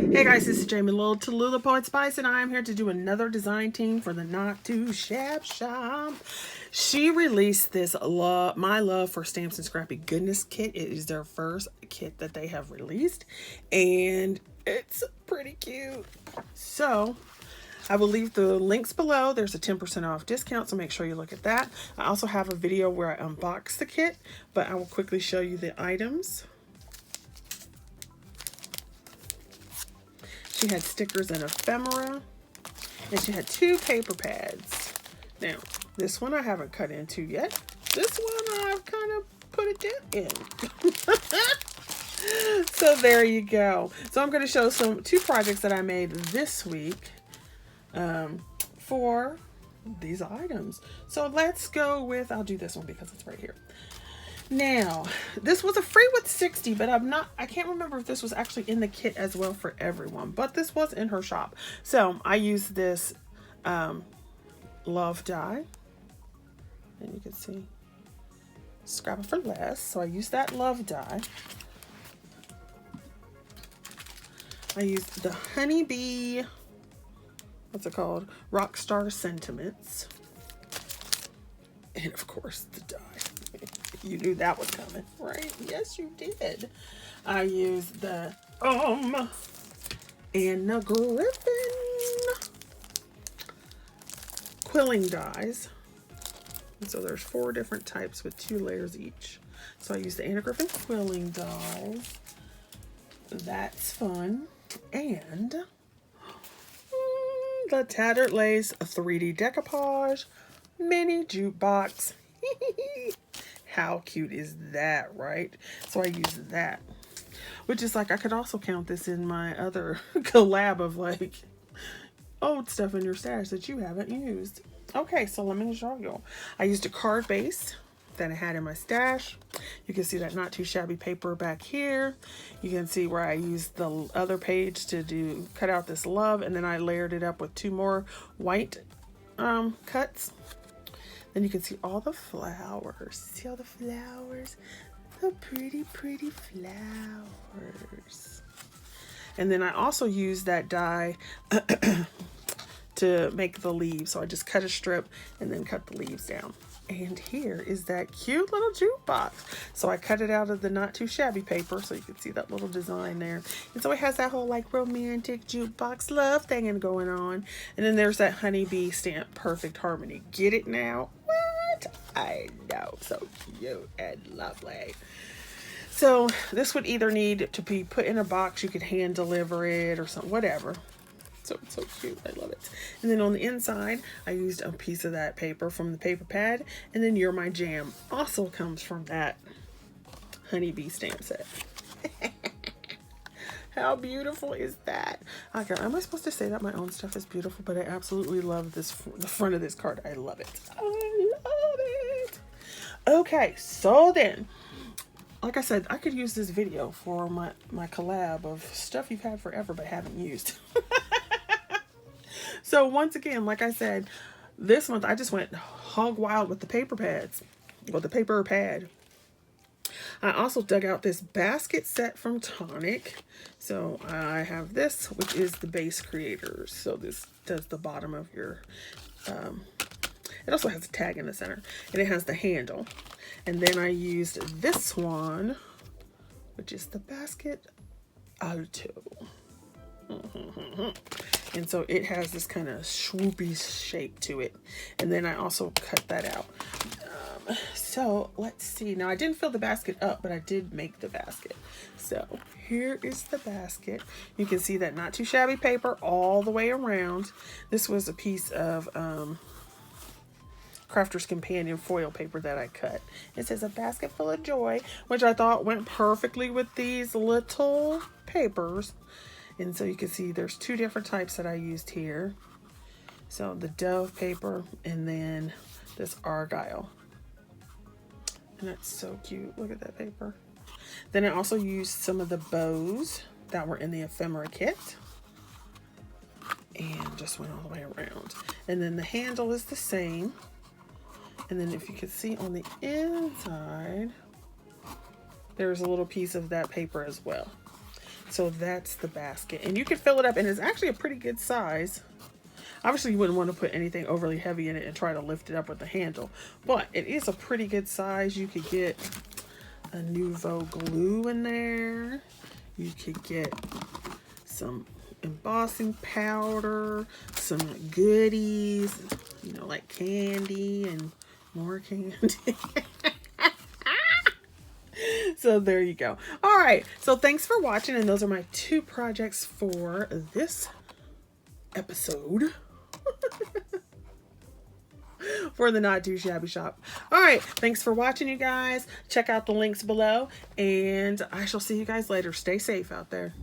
Hey guys, this is Jamie Little Tallulah Poet Spice, and I am here to do another design team for the Not2shabby Shop. She released this My Love for Stamps and Scrappy Goodness kit. It is their first kit that they have released, and it's pretty cute. So I will leave the links below. There's a 10% off discount, so make sure you look at that. I also have a video where I unbox the kit, but I will quickly show you the items. She had stickers and ephemera, and she had 2 paper pads. Now, this one I haven't cut into yet. This one I've kind of put a dent in. So there you go. So I'm going to show 2 projects that I made this week for these items. So let's go with, I'll do this one because it's right here. Now, this was a free with 60, but I can't remember if this was actually in the kit as well for everyone, but this was in her shop. So I used this love die, and you can see scrap it for less. So I used that love die. I used the honeybee, what's it called? Rockstar Sentiments. And of course the die. You knew that was coming, right? Yes, you did. I used the Anna Griffin quilling dies. And so there's 4 different types with 2 layers each. So I used the Anna Griffin quilling dies. That's fun. And the Tattered Lace, a 3D decoupage mini jukebox. How cute is that, right? So I use that, which is like, I could also count this in my other collab of like old stuff in your stash that you haven't used. Okay, so let me show you. I used a card base that I had in my stash. You can see that Not Too Shabby paper back here. You can see where I used the other page to cut out this love, and then I layered it up with 2 more white cuts. Then you can see all the flowers. See all the flowers? The pretty, pretty flowers. And then I also used that die to make the leaves. So I just cut a strip and then cut the leaves down. And here is that cute little jukebox. So I cut it out of the Not Too Shabby paper, so you can see that little design there. And so it has that whole like romantic jukebox love thing going on. And then there's that honeybee stamp, Perfect Harmony. Get it now? What? I know, so cute and lovely. So this would either need to be put in a box, you could hand deliver it or something, whatever. So it's so cute. I love it. And then on the inside, I used a piece of that paper from the paper pad. And then You're My Jam also comes from that honeybee stamp set. How beautiful is that? Okay, am I supposed to say that my own stuff is beautiful? But I absolutely love this, the front of this card. I love it. I love it. Okay, so then, like I said, I could use this video for my collab of stuff you've had forever but haven't used. So once again, like I said, this month I just went hog wild with the paper pads, or the paper pad. I also dug out this basket set from Tonic. So I have this, which is the base creators. So this does the bottom of your, it also has a tag in the center, and it has the handle. And then I used this one, which is the basket alto. And so it has this kind of swoopy shape to it. And then I also cut that out. So let's see. Now I didn't fill the basket up, but I did make the basket. So here is the basket. You can see that Not Too Shabby paper all the way around. This was a piece of Crafter's Companion foil paper that I cut. It says a basket full of joy, which I thought went perfectly with these little papers. And so you can see there's 2 different types that I used here. So the dove paper and then this argyle. And that's so cute. Look at that paper. Then I also used some of the bows that were in the ephemera kit. And just went all the way around. And then the handle is the same. And then if you can see on the inside, there's a little piece of that paper as well. So that's the basket. And you can fill it up, and it's actually a pretty good size. Obviously, you wouldn't want to put anything overly heavy in it and try to lift it up with the handle. But it is a pretty good size. You could get a Nouveau glue in there. You could get some embossing powder, some goodies, you know, like candy and more candy. So there you go. All right. So thanks for watching. And those are my 2 projects for this episode for the Not Too Shabby Shop. All right. Thanks for watching, you guys. Check out the links below, and I shall see you guys later. Stay safe out there.